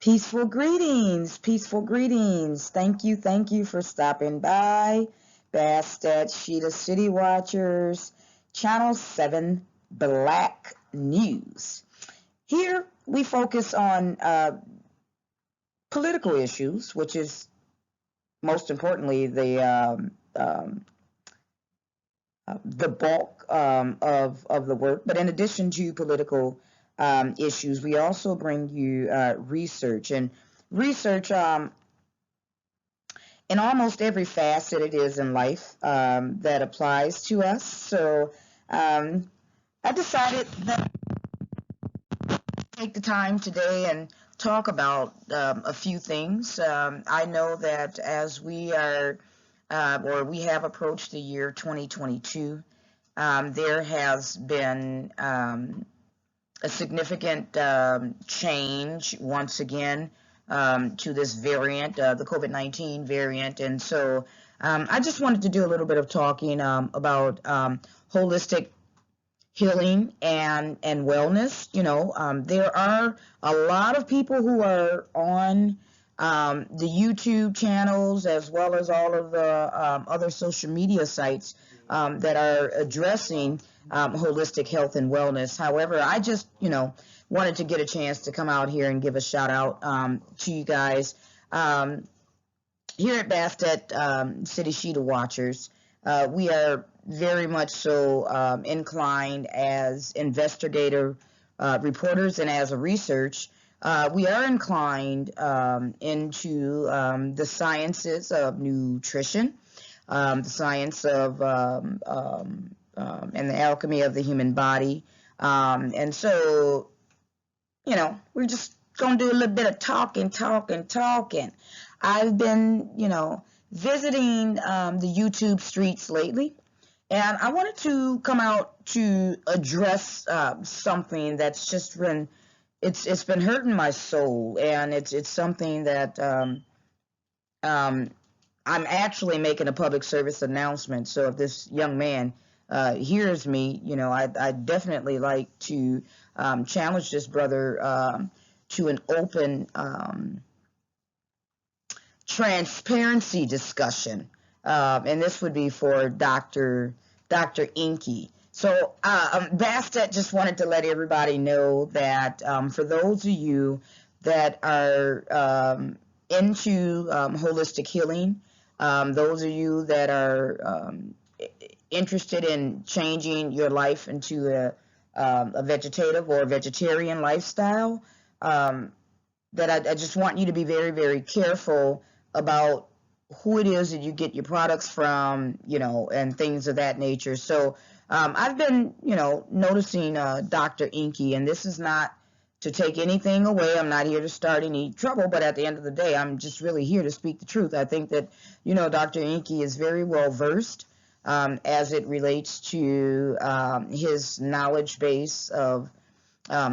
Peaceful greetings, peaceful greetings. Thank you for stopping by. Bastet Sheeta City Watchers, Channel 7 Black News. Here we focus on political issues, which is most importantly the bulk of the work. But in addition to political issues, we also bring you research and research in almost every facet it is in life that applies to us. So I decided that take the time today and talk about a few things. I know that as we are or we have approached the year 2022, there has been a significant change once again to this variant, the COVID-19 variant. And so I just wanted to do a little bit of talking about holistic healing and wellness. You know, there are a lot of people who are on the YouTube channels as well as all of the other social media sites that are addressing holistic health and wellness. However, I just, wanted to get a chance to come out here and give a shout out to you guys. Here at Bastet City Sheeta Watchers, we are very much so inclined as investigator reporters and as a research. We are inclined into the sciences of nutrition, the science of and the alchemy of the human body. And so, we're just going to do a little bit of talking. I've been, visiting the YouTube streets lately, and I wanted to come out to address something that's just been, it's been hurting my soul, and it's something that I'm actually making a public service announcement. So if this young man hears me, I definitely like to challenge this brother to an open transparency discussion, and this would be for Dr. Enqi. So Bastet just wanted to let everybody know that for those of you that are into holistic healing, those of you that are interested in changing your life into a vegetative or vegetarian lifestyle, that I just want you to be very, very careful about who it is that you get your products from, and things of that nature. So I've been, noticing Dr. Enqi, and this is not to take anything away. I'm not here to start any trouble, but at the end of the day, I'm just really here to speak the truth. I think that, Dr. Enqi is very well versed as it relates to his knowledge base of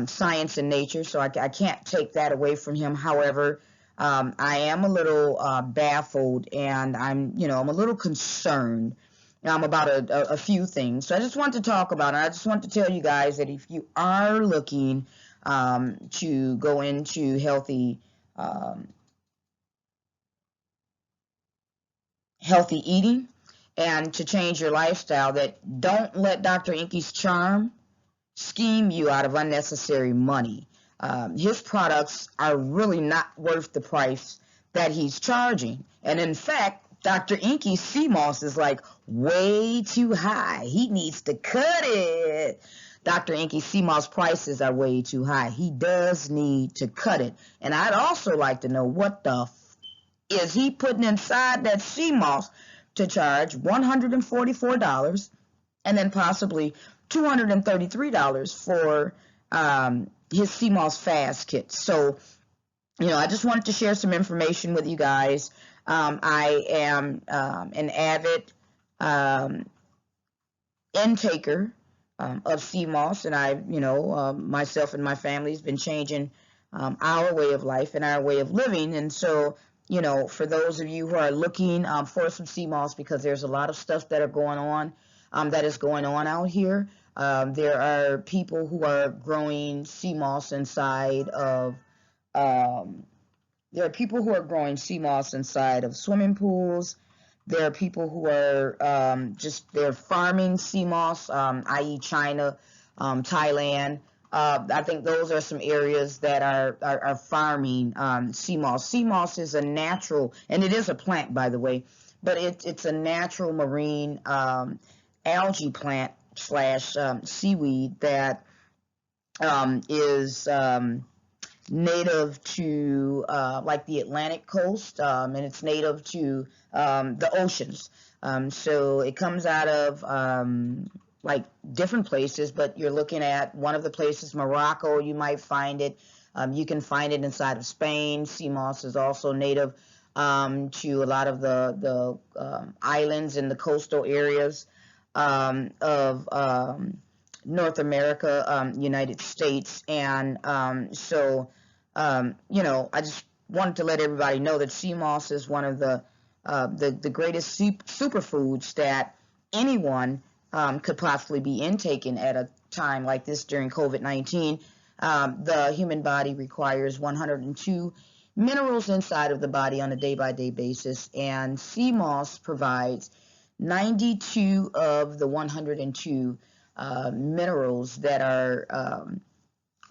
science and nature, so I can't take that away from him. However, I am a little baffled, and I'm a little concerned about a few things. So I just want to talk about it. I just want to tell you guys that if you are looking to go into healthy eating and to change your lifestyle, that don't let Dr. Enqi's charm scheme you out of unnecessary money. His products are really not worth the price that he's charging. And in fact, Dr. Enqi's Seamoss is like way too high. He needs to cut it. Dr. Enqi's Seamoss prices are way too high. He does need to cut it. And I'd also like to know what the is he putting inside that Seamoss to charge $144 and then possibly $233 for his Seamoss fast kit. So, I just wanted to share some information with you guys. I am an avid intaker of Seamoss, and I, myself and my family has been changing our way of life and our way of living. And so, for those of you who are looking for some Seamoss, because there's a lot of stuff that are going on, that is going on out here. There are people who are growing Seamoss inside of There are people who are growing sea moss inside of swimming pools. There are people who are they're farming sea moss, i.e. China, Thailand. I think those are some areas that are farming sea moss. Sea moss is a natural, and it is a plant, by the way, but it's a natural marine algae plant slash seaweed that is native to like the Atlantic coast, and it's native to the oceans. So it comes out of like different places, but you're looking at one of the places, Morocco, you might find it. You can find it inside of Spain. Sea moss is also native to a lot of the islands in the coastal areas of North America, United States. And you know, I just wanted to let everybody know that sea moss is one of the greatest superfoods that anyone could possibly be intaking at a time like this during COVID-19. The human body requires 102 minerals inside of the body on a day-by-day basis, and sea moss provides 92 of the 102 minerals that are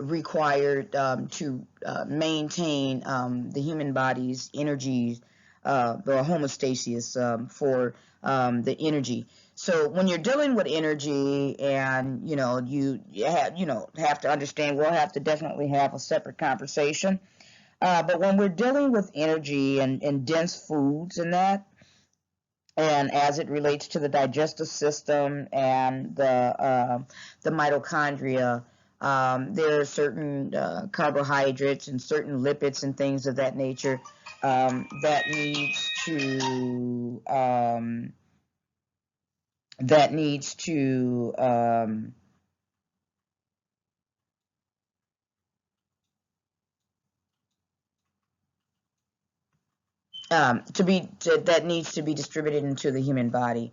required to maintain the human body's energy, the homeostasis for the energy. So when you're dealing with energy, and you have to understand, we'll have to definitely have a separate conversation. But when we're dealing with energy and dense foods and that, and as it relates to the digestive system and the mitochondria, there are certain carbohydrates and certain lipids and things of that nature that needs to that needs to be distributed into the human body.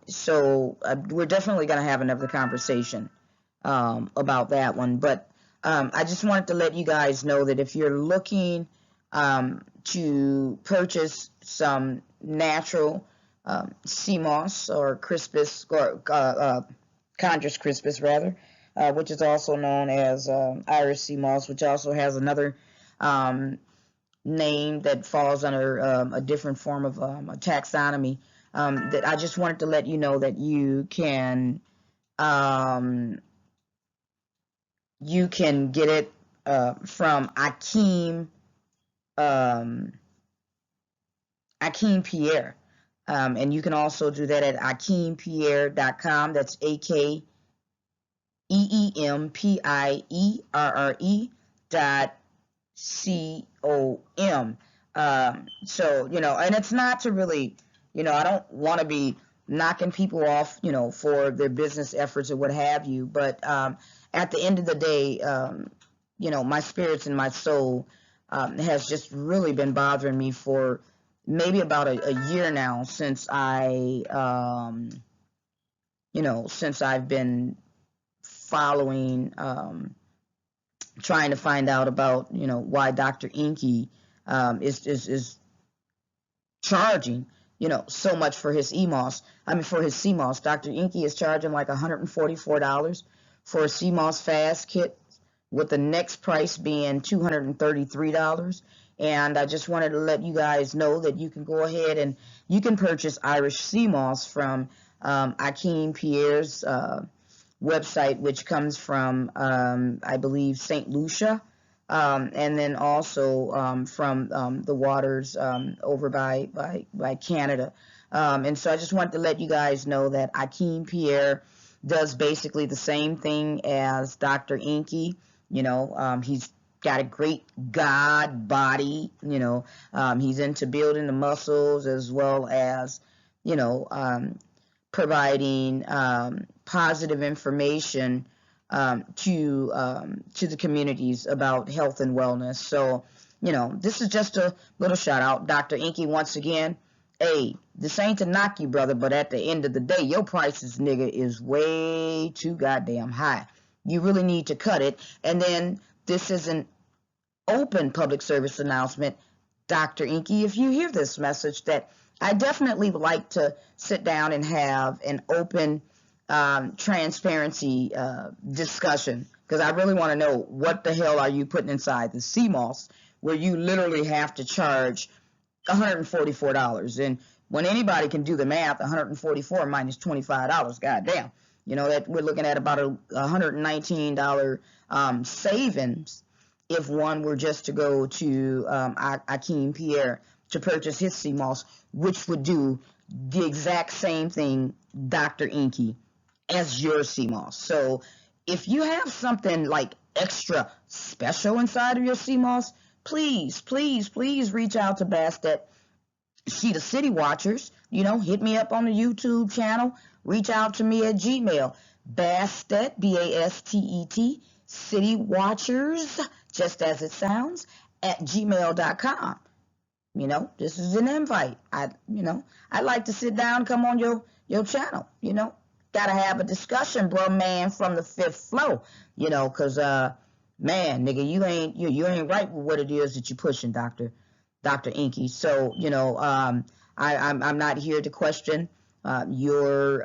So we're definitely going to have another conversation about that one. But I just wanted to let you guys know that if you're looking to purchase some natural Seamoss or crispus, or Chondrus crispus rather, which is also known as Irish Seamoss, which also has another name that falls under a different form of a taxonomy. That I just wanted to let you know that you can get it from Akeem Pierre, and you can also do that at akeempierre.com. That's AKEEMPIERRE.com. So, and it's not to really, I don't want to be knocking people off, for their business efforts or what have you, but at the end of the day, my spirits and my soul has just really been bothering me for maybe about a year now, since since I've been following, trying to find out about, why Dr. Enqi is charging, so much for his for his Seamoss. Dr. Enqi is charging like $144 for a Seamoss fast kit, with the next price being $233. And I just wanted to let you guys know that you can go ahead and you can purchase Irish Seamoss from Akeem Pierre's website, which comes from, I believe, St. Lucia, and then also from the waters over by Canada. And so I just wanted to let you guys know that Akeem Pierre does basically the same thing as Dr. Enqi. He's got a great God body. He's into building the muscles, as well as, providing positive information to the communities about health and wellness. So, this is just a little shout out. Dr. Enqi, once again, hey, this ain't to knock you, brother, but at the end of the day, your prices, nigga, is way too goddamn high. You really need to cut it. And then this isn't open public service announcement, Dr. Enqi, if you hear this message, that I definitely would like to sit down and have an open transparency discussion, because I really want to know what the hell are you putting inside the Seamoss, where you literally have to charge $144. And when anybody can do the math, 144 minus $25, goddamn, you know, that we're looking at about a $119 savings if one were just to go to Akeem Pierre to purchase his Seamoss, which would do the exact same thing, Dr. Enqi, as your Seamoss. So if you have something like extra special inside of your Seamoss, please, please, please reach out to Bastet. She the City Watchers, you know, hit me up on the YouTube channel, reach out to me at Gmail, Bastet, B-A-S-T-E-T, City Watchers, just as it sounds, at gmail.com. You know, this is an invite. I'd like to sit down, come on your channel, you know. Gotta have a discussion, bro, man, from the fifth floor, you know, because, man, nigga, you ain't right with what it is that you're pushing, Dr. Enqi. So, you know, I'm not here to question your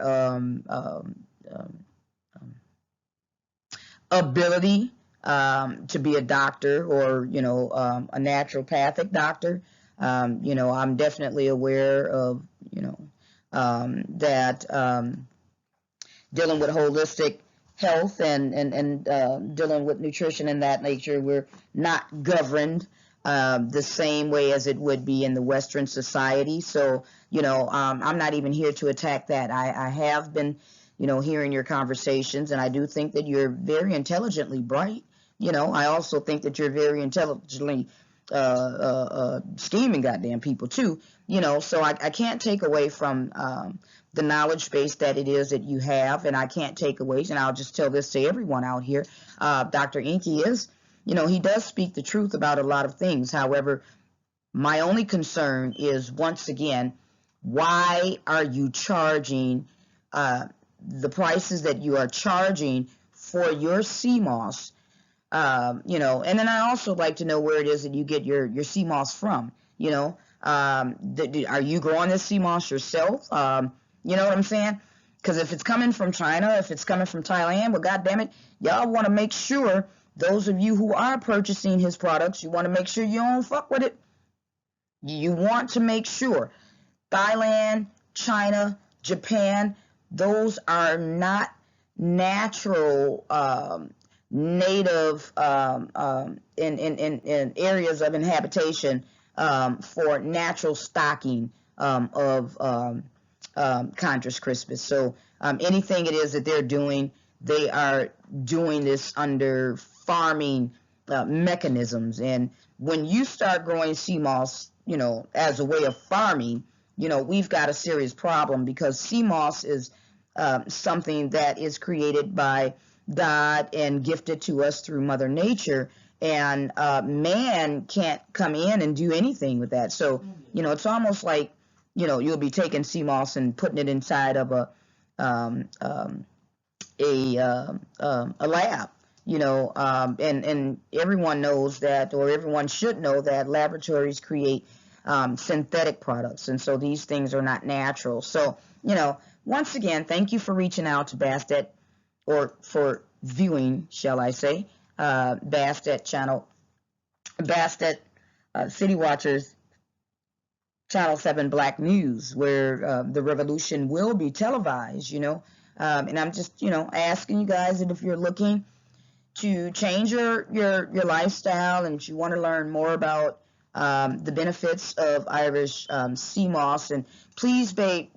ability to be a doctor, or, you know, a naturopathic doctor. You know, I'm definitely aware of, you know, that dealing with holistic health and dealing with nutrition and that nature, we're not governed the same way as it would be in the Western society. So, you know, I'm not even here to attack that. I have been, you know, hearing your conversations, and I do think that you're very intelligently bright. You know, I also think that you're very intelligently scheming goddamn people too. You know, so I can't take away from the knowledge base that it is that you have, and I can't take away, and I'll just tell this to everyone out here, Dr. Enqi is, you know, he does speak the truth about a lot of things. However, my only concern is, once again, why are you charging the prices that you are charging for your Seamoss? You know, and then I also like to know where it is that you get your Seamoss from. You know, are you growing this Seamoss yourself? You know what I'm saying? Because if it's coming from China, if it's coming from Thailand, well, goddamn it, y'all want to make sure, those of you who are purchasing his products, you want to make sure you don't fuck with it. You want to make sure Thailand, China, Japan, those are not natural native in areas of inhabitation for natural stocking of Chondrus crispus. So anything it is that they're doing, they are doing this under farming mechanisms. And when you start growing Seamoss, you know, as a way of farming, you know, we've got a serious problem, because Seamoss is something that is created by God and gifted to us through Mother Nature, and man can't come in and do anything with that. So, you know, it's almost like, you know, you'll be taking Seamoss and putting it inside of a lab, you know, and everyone knows that, or everyone should know that laboratories create synthetic products, and so these things are not natural. So, you know, once again, thank you for reaching out to Bastet, or for viewing, shall I say, Bastet channel, Bastet City Watchers, Channel 7 Black News, where the revolution will be televised, you know. And I'm just, you know, asking you guys that if you're looking to change your lifestyle, and if you want to learn more about the benefits of Irish Seamoss, and please pay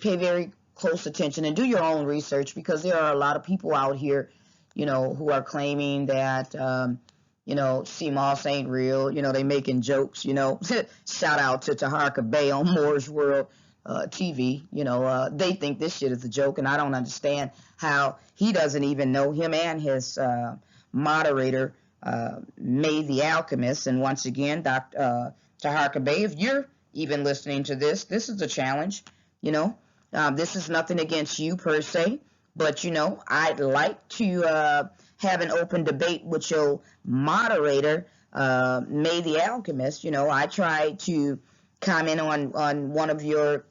very close attention and do your own research, because there are a lot of people out here, you know, who are claiming that you know, Seamoss ain't real. You know, they making jokes, you know. Shout out to Taharka Bey on Moorish World TV. You know, they think this shit is a joke, and I don't understand how he doesn't even know, him and his moderator, Mey the Alchemist. And once again, Taharka Bey, if you're even listening to this, this is a challenge, you know. This is nothing against you per se, But, I'd like to have an open debate with your moderator, Mey the Alchemist. I tried to comment on one of your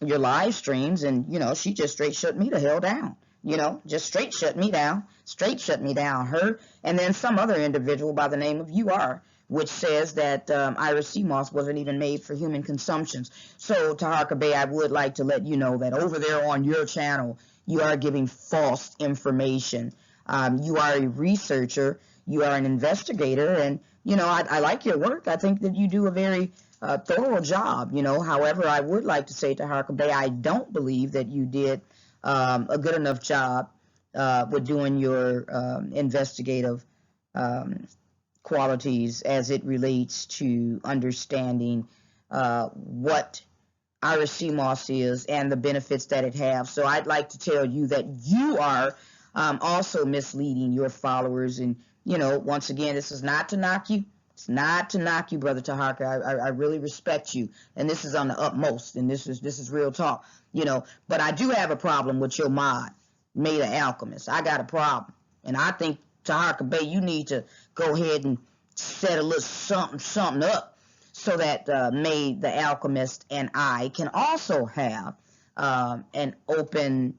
live streams, and, she just straight shut me the hell down. Just straight shut me down. Her, and then some other individual by the name of UR, which says that Iris Seamoss wasn't even made for human consumption. So, Taharka Bey, I would like to let you know that over there on your channel, you are giving false information. You are a researcher. You are an investigator. And, I like your work. I think that you do a very thorough job. However, I would like to say, Taharka Bey, I don't believe that you did a good enough job with doing your investigative qualities as it relates to understanding what Iris Seamoss is and the benefits that it has. So I'd like to tell you that you are also misleading your followers. And, once again, this is not to knock you. It's not to knock you, Brother Taharka. I really respect you. And this is on the utmost. And this is real talk, But I do have a problem with your mod, Mey the Alchemist. I got a problem. And I think, Taharka Bey, you need to go ahead and set a little something up so that Mey the Alchemist and I can also have an open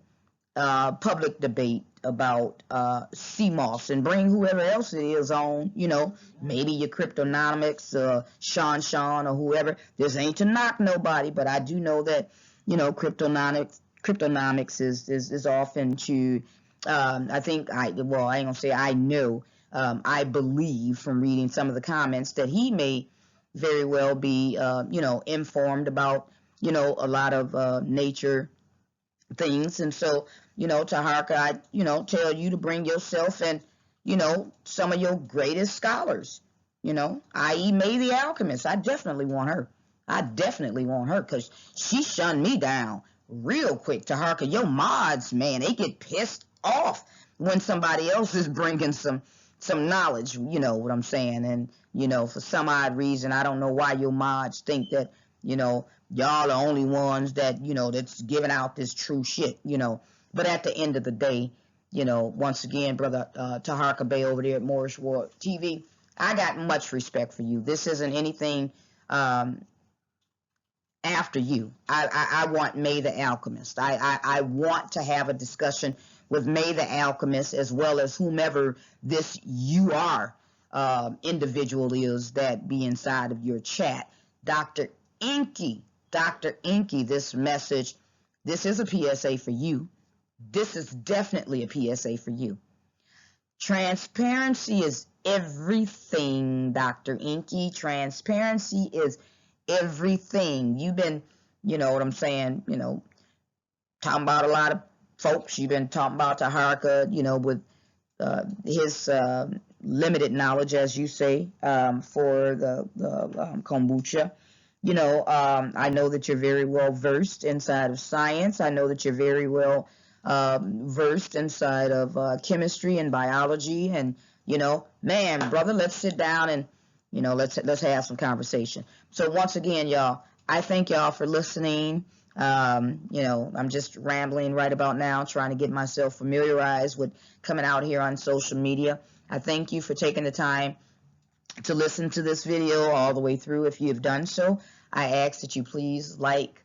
public debate about Seamoss, and bring whoever else it is on, maybe your Cryptonomics, Shun, or whoever. This ain't to knock nobody, but I do know that, Cryptonomics is often to, I think, I ain't gonna say I know, I believe from reading some of the comments that he may very well be, informed about, a lot of nature things. And so, Taharka, I, tell you to bring yourself and, some of your greatest scholars, i.e. Mey the Alchemist. I definitely want her. Because she shunned me down real quick, Taharka. Your mods, man, they get pissed off when somebody else is bringing some knowledge, you know what I'm saying? And, for some odd reason, I don't know why your mods think that, y'all the only ones that, that's giving out this true shit, But at the end of the day, once again, Brother Taharka Bey over there at Moorish World TV, I got much respect for you. This isn't anything after you. I want Mey the Alchemist. I want to have a discussion with Mey the Alchemist, as well as whomever this you are individual is that be inside of your chat. Dr. Enqi, this message, this is a PSA for you. This is definitely a PSA for you. Transparency is everything, Dr. Enqi. Transparency is everything. You've been, what I'm saying, talking about a lot of folks. You've been talking about Taharka, with his limited knowledge, as you say, for the kombucha. I know that you're very well versed inside of science. I know that you're very well versed inside of chemistry and biology. And, man, brother, let's sit down and, let's have some conversation. So once again, y'all, I thank y'all for listening. I'm just rambling right about now, trying to get myself familiarized with coming out here on social media. I thank you for taking the time to listen to this video all the way through. If you have done so, I ask that you please like,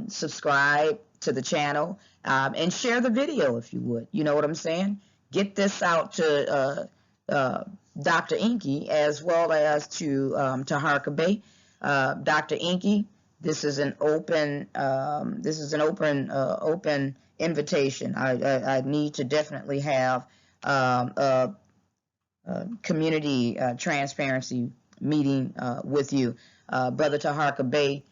subscribe to the channel, and share the video if you would. You know what I'm saying? Get this out to Dr. Enqi, as well as to Taharka Bey. Dr. Enqi, this is an open open invitation. I need to definitely have a community transparency meeting with you. Brother Taharka Bey,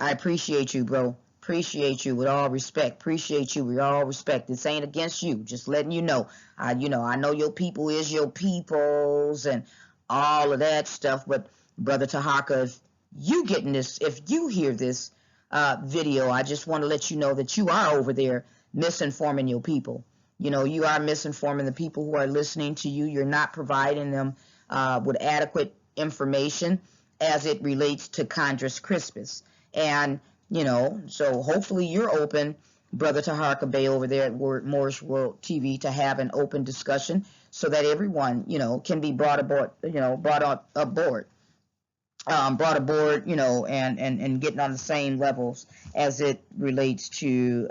I appreciate you, bro. Appreciate you with all respect. Appreciate you with all respect. This ain't against you. Just letting you know. I know your people is your peoples and all of that stuff. But Brother Taharka, if you getting this, if you hear this video, I just want to let you know that you are over there misinforming your people. You are misinforming the people who are listening to you. You're not providing them with adequate information as it relates to Chondrus crispus. And so hopefully you're open Brother Taharka Bey over there at Moorish World TV to have an open discussion so that everyone, can be brought aboard, brought aboard, and getting on the same levels as it relates to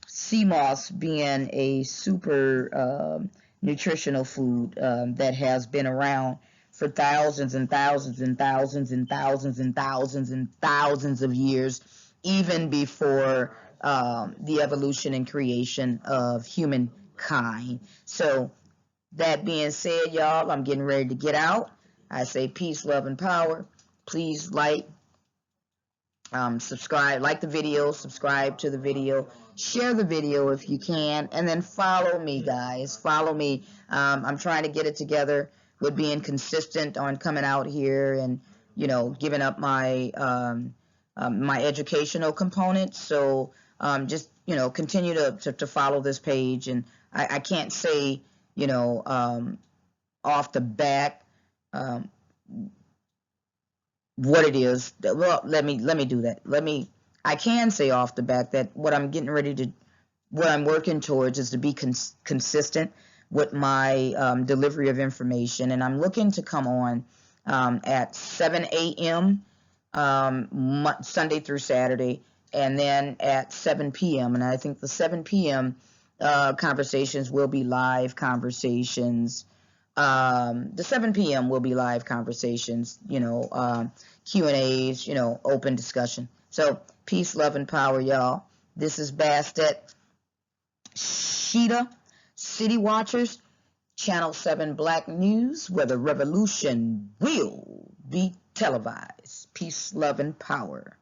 Seamoss being a super nutritional food that has been around for thousands and thousands and thousands and thousands and thousands and thousands of years, even before the evolution and creation of humankind. So that being said, y'all, I'm getting ready to get out. I say peace, love, and power. Please like, subscribe, like the video, subscribe to the video, share the video if you can, and then follow me, guys. Follow me. I'm trying to get it together with being consistent on coming out here and, giving up my my educational component. So just, continue to follow this page. And I can't say, off the bat what it is. Well, let me do that. I can say off the bat that what I'm working towards is to be consistent with my delivery of information, and I'm looking to come on at 7 a.m. Sunday through Saturday, and then at 7 p.m. And I think the 7 p.m. Conversations will be live conversations. The 7 p.m. will be live conversations, Q&As, open discussion. So peace, love, and power, y'all. This is Bastet Sheeta, City Watchers, Channel 7 Black News, where the revolution will be televised. Peace, love, and power.